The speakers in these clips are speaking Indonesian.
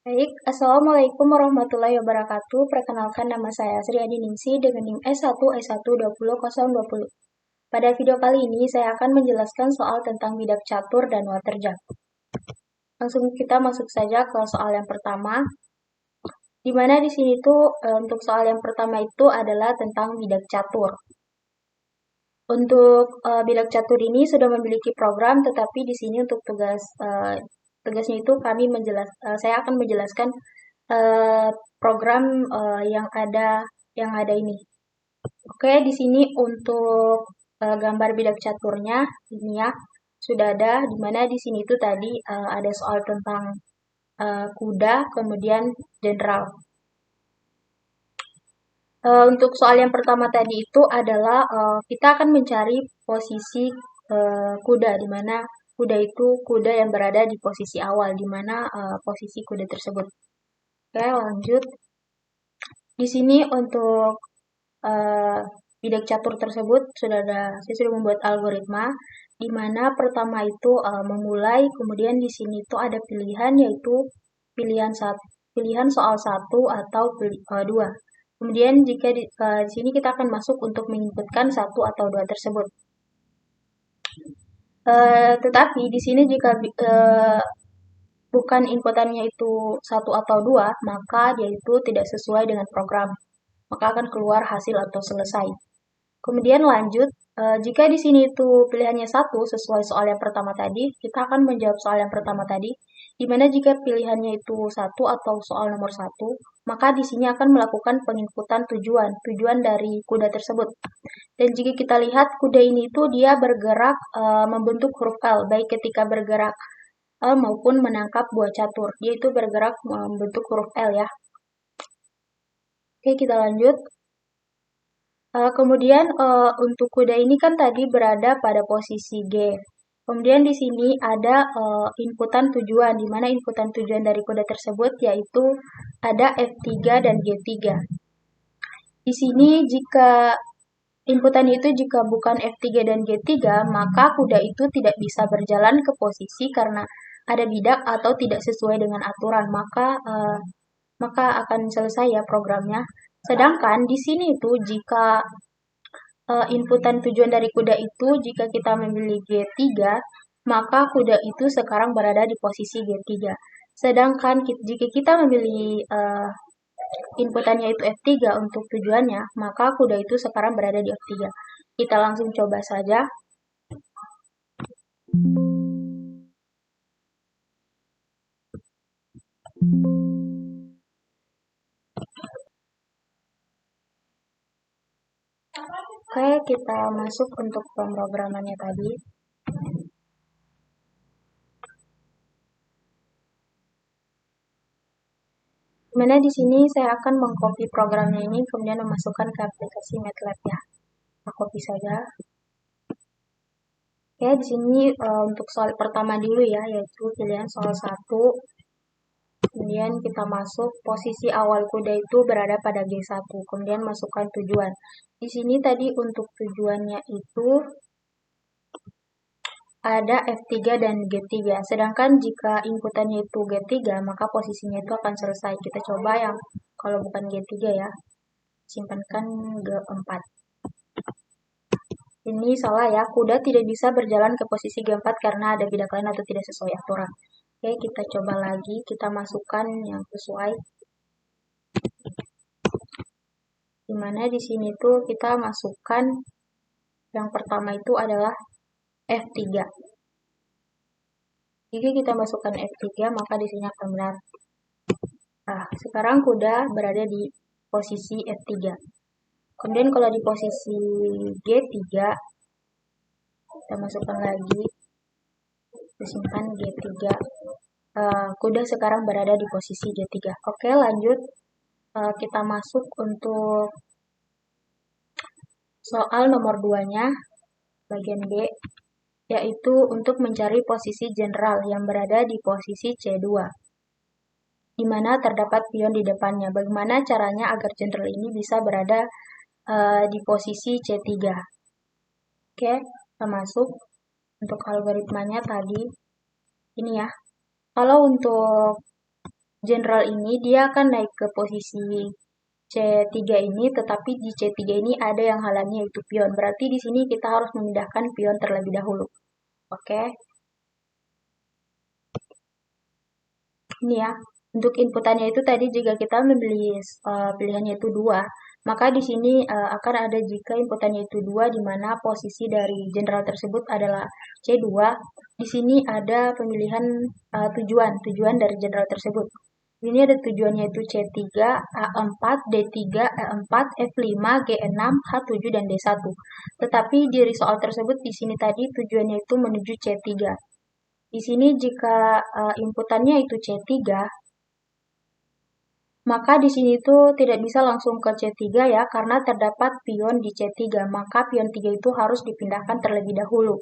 Baik, Assalamualaikum warahmatullahi wabarakatuh. Perkenalkan nama saya Sri Adi Ningsi dengan NIM S1S1200020. Pada video kali ini saya akan menjelaskan soal tentang bidak catur dan water jump. Langsung kita masuk saja ke soal yang pertama. Di mana di sini tuh untuk soal yang pertama itu adalah tentang bidak catur. Untuk bidak catur ini sudah memiliki program, tetapi di sini untuk tugasnya itu saya akan menjelaskan eh, program yang ada ini. Oke, di sini untuk gambar bidak caturnya ini ya sudah ada. Di mana di sini itu tadi ada soal tentang kuda, kemudian jenderal. Untuk soal yang pertama tadi itu adalah kita akan mencari posisi kuda, di mana kuda itu kuda yang berada di posisi awal, di mana posisi kuda tersebut. Oke, lanjut. Di sini untuk eh, bidak catur tersebut saya sudah membuat algoritma di mana pertama itu memulai, kemudian di sini itu ada pilihan yaitu pilihan soal satu atau dua. Kemudian jika di sini kita akan masuk untuk menginputkan satu atau dua tersebut. Tetapi di sini jika bukan inputannya itu satu atau dua, maka dia itu tidak sesuai dengan program. Maka akan keluar hasil atau selesai. Kemudian lanjut, jika di sini itu pilihannya satu sesuai soal yang pertama tadi, kita akan menjawab soal yang pertama tadi, di mana jika pilihannya itu satu atau soal nomor satu, maka di sini akan melakukan penginputan tujuan dari kuda tersebut. Dan jika kita lihat kuda ini itu dia bergerak membentuk huruf L, baik ketika bergerak L maupun menangkap buah catur. Dia itu bergerak membentuk huruf L ya. Oke, kita lanjut. Kemudian untuk kuda ini kan tadi berada pada posisi G. Kemudian di sini ada inputan tujuan, di mana inputan tujuan dari kuda tersebut yaitu ada F3 dan G3. Di sini jika inputan itu jika bukan F3 dan G3, maka kuda itu tidak bisa berjalan ke posisi karena ada bidak atau tidak sesuai dengan aturan, maka akan selesai ya programnya. Sedangkan di sini itu jika inputan tujuan dari kuda itu jika kita memilih G3, maka kuda itu sekarang berada di posisi G3. Sedangkan jika kita memilih inputannya itu F3 untuk tujuannya, maka kuda itu sekarang berada di F3. Kita langsung coba saja. Oke, kita masuk untuk pemrogramannya tadi. Dimana di sini saya akan mengcopy programnya ini, kemudian memasukkan ke aplikasi MATLAB ya. Kita copy saja. Oke, di sini untuk soal pertama dulu ya, yaitu pilihan soal 1. Kemudian kita masuk posisi awal kuda itu berada pada G1. Kemudian masukkan tujuan. Di sini tadi untuk tujuannya itu ada F3 dan G3. Sedangkan jika inputannya itu G3, maka posisinya itu akan selesai. Kita coba yang kalau bukan G3 ya. Simpankan G4. Ini salah ya, kuda tidak bisa berjalan ke posisi G4 karena ada bidak lain atau tidak sesuai aturan. Oke, kita coba lagi, kita masukkan yang sesuai. Dimana di sini tuh kita masukkan yang pertama itu adalah F3. Jika kita masukkan F3, maka di sini akan benar. Nah, sekarang kuda berada di posisi F3. Kemudian kalau di posisi G3, kita masukkan lagi, disimpan G3. Kuda sekarang berada di posisi G3. Oke, lanjut. Kita masuk untuk soal nomor 2-nya, bagian B, yaitu untuk mencari posisi jenderal yang berada di posisi C2, di mana terdapat pion di depannya. Bagaimana caranya agar jenderal ini bisa berada di posisi C3? Oke, kita masuk untuk algoritmanya tadi. Ini ya. Kalau untuk general ini dia akan naik ke posisi C3 ini, tetapi di C3 ini ada yang halangi yaitu pion. Berarti di sini kita harus memindahkan pion terlebih dahulu. Oke. Ini ya, untuk inputannya itu tadi jika kita membeli pilihannya itu 2, maka di sini akan ada jika inputannya itu 2, di mana posisi dari general tersebut adalah C2. Di sini ada pemilihan tujuan dari general tersebut. Ini ada tujuannya itu C3, A4, D3, E4, F5, G6, H7, dan D1. Tetapi dari soal tersebut di sini tadi tujuannya itu menuju C3. Di sini jika inputannya itu C3, maka di sini itu tidak bisa langsung ke C3 ya, karena terdapat pion di C3, maka pion 3 itu harus dipindahkan terlebih dahulu.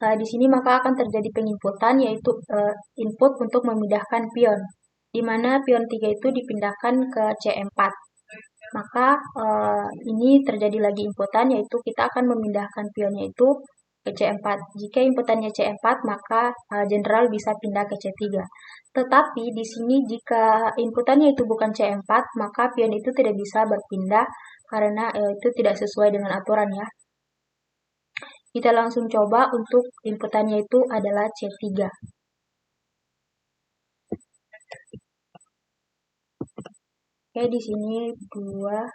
Di sini maka akan terjadi penginputan, yaitu input untuk memindahkan pion, di mana pion 3 itu dipindahkan ke C4. Maka ini terjadi lagi inputan, yaitu kita akan memindahkan pionnya itu ke C4. Jika inputannya C4, maka general bisa pindah ke C3. Tetapi di sini jika inputannya itu bukan C4, maka pion itu tidak bisa berpindah karena itu tidak sesuai dengan aturan ya. Kita langsung coba untuk inputannya itu adalah C3. Oke, di sini 2.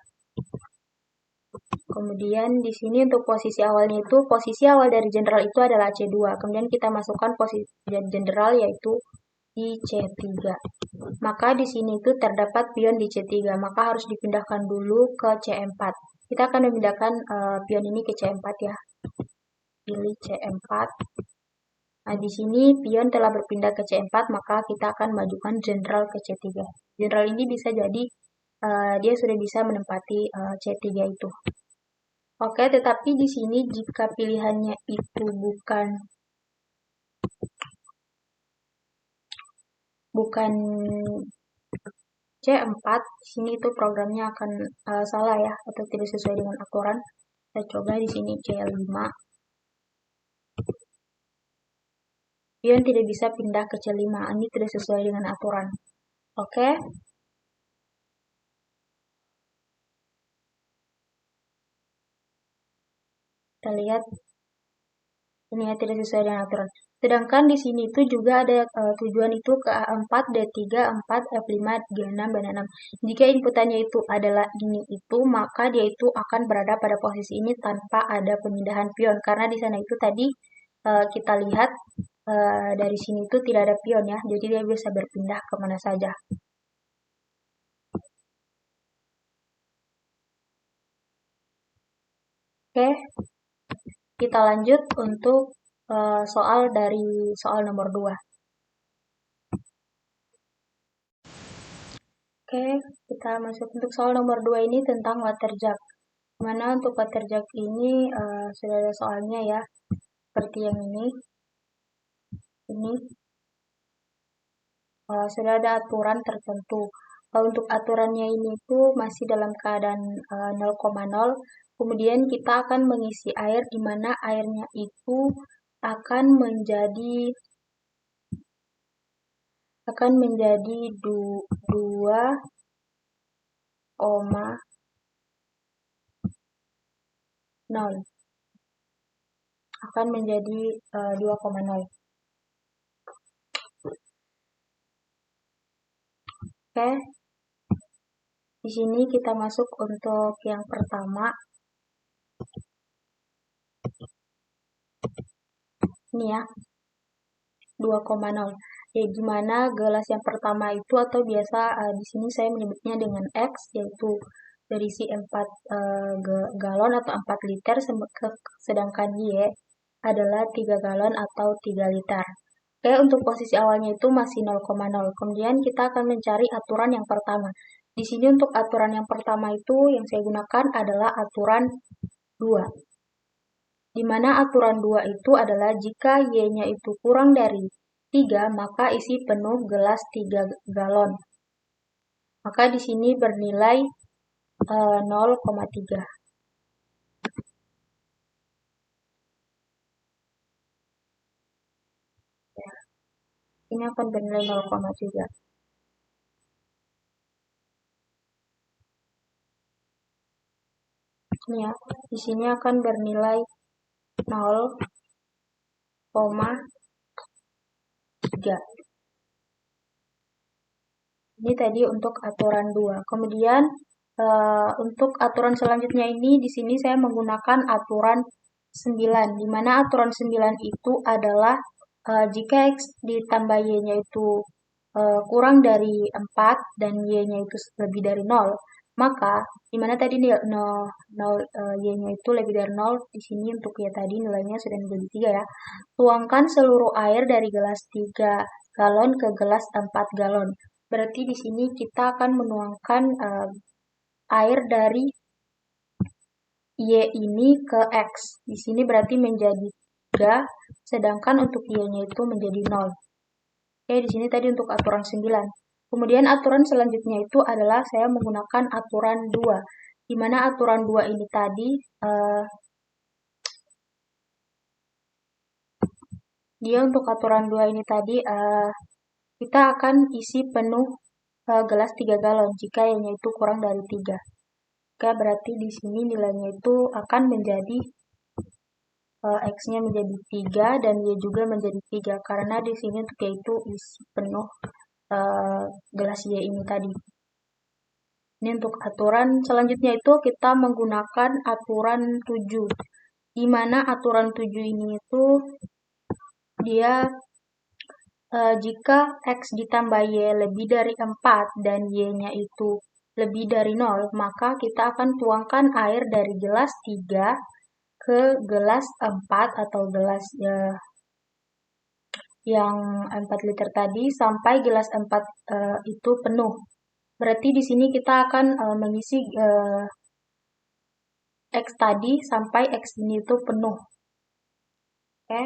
Kemudian di sini untuk posisi awalnya itu, posisi awal dari general itu adalah C2. Kemudian kita masukkan posisi general yaitu di C3. Maka di sini itu terdapat pion di C3, maka harus dipindahkan dulu ke C4. Kita akan memindahkan pion ini ke C4 ya. Pilih C4. Nah, di sini pion telah berpindah ke C4, maka kita akan majukan general ke C3. General ini bisa jadi dia sudah bisa menempati C3 itu. Oke, tetapi di sini jika pilihannya itu bukan C4, di sini itu programnya akan salah ya, atau tidak sesuai dengan aturan. Kita coba di sini C5. Pion tidak bisa pindah ke C5, ini tidak sesuai dengan aturan. Oke. Kita lihat ini ya tidak sesuai dengan aturan. Sedangkan di sini itu juga ada tujuan itu ke A4, D3, 4, F5, G6, dan 6. Jika inputannya itu adalah ini itu, maka dia itu akan berada pada posisi ini tanpa ada pemindahan pion. Karena di sana itu tadi kita lihat dari sini itu tidak ada pion ya, jadi dia bisa berpindah kemana saja. Oke, kita lanjut untuk soal nomor 2. Oke, kita masuk untuk soal nomor 2 ini tentang water jug. Mana untuk water jug ini sudah ada soalnya ya, seperti yang ini. Ini sudah ada aturan tertentu. Untuk aturannya ini itu masih dalam keadaan 0,0. Kemudian kita akan mengisi air di mana airnya itu akan menjadi 2,0. Akan menjadi 2,0. Oke. Di sini kita masuk untuk yang pertama. Ini ya. 2,0. Ya, gimana gelas yang pertama itu atau biasa di sini saya menyebutnya dengan X, yaitu berisi 4 galon atau 4 liter, sedangkan Y adalah 3 galon atau 3 liter. Oke, untuk posisi awalnya itu masih 0,0. Kemudian kita akan mencari aturan yang pertama. Di sini untuk aturan yang pertama itu yang saya gunakan adalah aturan 2. Di mana aturan 2 itu adalah jika Y-nya itu kurang dari 3, maka isi penuh gelas 3 galon. Maka di sini bernilai 0,3. Ini akan bernilai 0,3. Ini ya, di sini akan bernilai 0,3. Ini tadi untuk aturan 2. Kemudian untuk aturan selanjutnya ini di sini saya menggunakan aturan 9, di mana aturan 9 itu adalah jika X ditambah Y-nya itu kurang dari 4 dan Y-nya itu lebih dari 0, maka di mana tadi Y-nya itu lebih dari 0, di sini untuk Y tadi nilainya sudah menjadi 3 ya. Tuangkan seluruh air dari gelas 3 galon ke gelas 4 galon. Berarti di sini kita akan menuangkan air dari Y ini ke X. Di sini berarti menjadi 3, sedangkan untuk Y-nya itu menjadi 0. Oke, di sini tadi untuk aturan 9. Kemudian aturan selanjutnya itu adalah saya menggunakan aturan 2. Di mana aturan 2 ini tadi, dia untuk aturan 2 ini tadi, kita akan isi penuh gelas 3 galon jika Y-nya itu kurang dari 3. Oke, berarti di sini nilainya itu akan menjadi X-nya menjadi 3 dan Y juga menjadi 3 karena di sini untuk Y itu isi penuh gelas Y ini tadi. Ini untuk aturan selanjutnya itu kita menggunakan aturan 7. Di mana aturan 7 ini itu dia jika X ditambah Y lebih dari 4 dan Y-nya itu lebih dari 0, maka kita akan tuangkan air dari gelas 3 ke gelas 4 atau gelas yang 4 liter tadi sampai gelas 4 itu penuh. Berarti di sini kita akan mengisi X tadi sampai X ini itu penuh. Oke.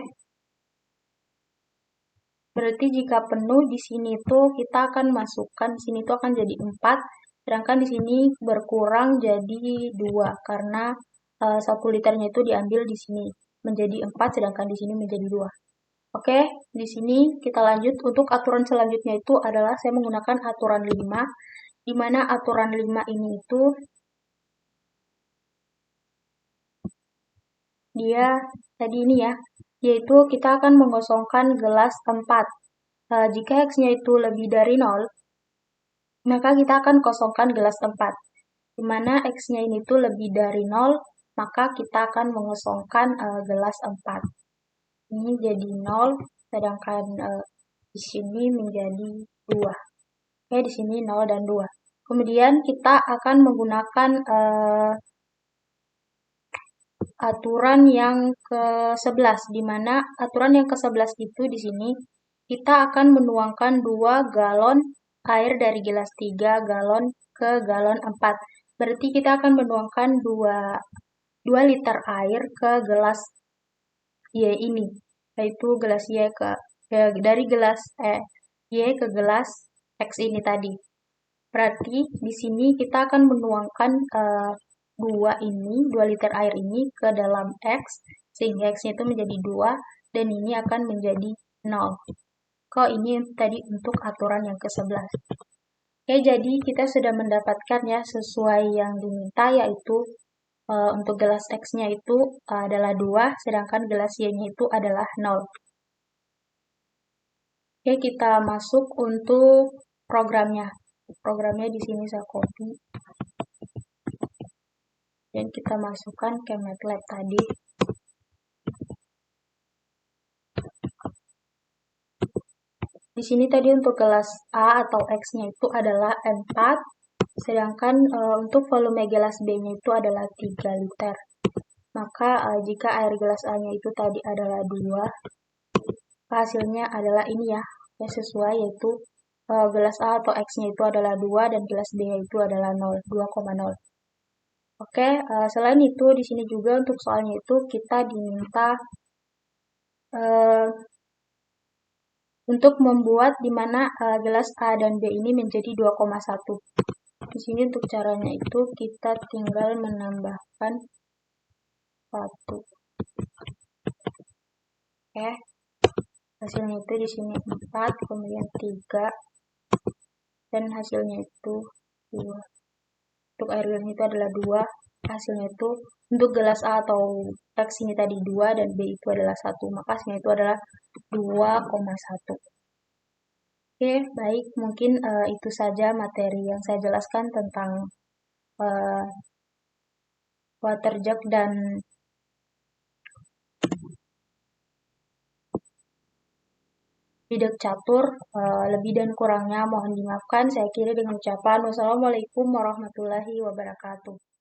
Berarti jika penuh di sini tuh kita akan masukkan sini tuh akan jadi 4, sedangkan di sini berkurang jadi 2 karena 1 liternya itu diambil di sini menjadi 4 sedangkan di sini menjadi 2. Oke, di sini kita lanjut untuk aturan selanjutnya itu adalah saya menggunakan aturan 5, di mana aturan 5 ini itu dia tadi ini ya, yaitu kita akan mengosongkan gelas 4. Jika X-nya itu lebih dari 0, maka kita akan kosongkan gelas 4. Di mana X-nya ini tuh lebih dari 0, maka kita akan mengosongkan gelas 4. Ini jadi 0, sedangkan di sini menjadi 2. Oke, di sini 0 dan 2. Kemudian kita akan menggunakan aturan yang ke-11, di mana aturan yang ke-11 itu di sini kita akan menuangkan 2 galon air dari gelas 3 galon ke galon 4. Berarti kita akan menuangkan 2 liter air ke gelas Y ini, yaitu gelas Y dari gelas Y ke gelas X ini tadi. Berarti di sini kita akan menuangkan 2 liter air ini ke dalam X, sehingga X-nya itu menjadi 2, dan ini akan menjadi 0. Kok ini tadi untuk aturan yang ke-11. Oke, jadi kita sudah mendapatkan ya sesuai yang diminta, yaitu untuk gelas X-nya itu adalah 2, sedangkan gelas Y-nya itu adalah 0. Oke, kita masuk untuk programnya. Programnya di sini saya copy. Dan kita masukkan ke MATLAB tadi. Di sini tadi untuk gelas A atau X-nya itu adalah 4, sedangkan untuk volume gelas B-nya itu adalah 3 liter. Maka jika air gelas A-nya itu tadi adalah 2, hasilnya adalah ini ya, yang sesuai yaitu gelas A atau X-nya itu adalah 2 dan gelas B-nya itu adalah 0, 2,0. Oke, selain itu di sini juga untuk soalnya itu kita diminta untuk membuat di mana gelas A dan B ini menjadi 2,1. Di sini untuk caranya itu kita tinggal menambahkan 1. Oke. Hasilnya itu di sini 4, kemudian 3, dan hasilnya itu 2. Untuk air gelasnya itu adalah 2, hasilnya itu untuk gelas A atau X ini tadi 2 dan B itu adalah 1, maka hasilnya itu adalah 2,1. Oke, baik. Mungkin itu saja materi yang saya jelaskan tentang uh, water jug dan bidak catur. Lebih dan kurangnya mohon dimaafkan. Saya akhiri dengan ucapan wassalamualaikum warahmatullahi wabarakatuh.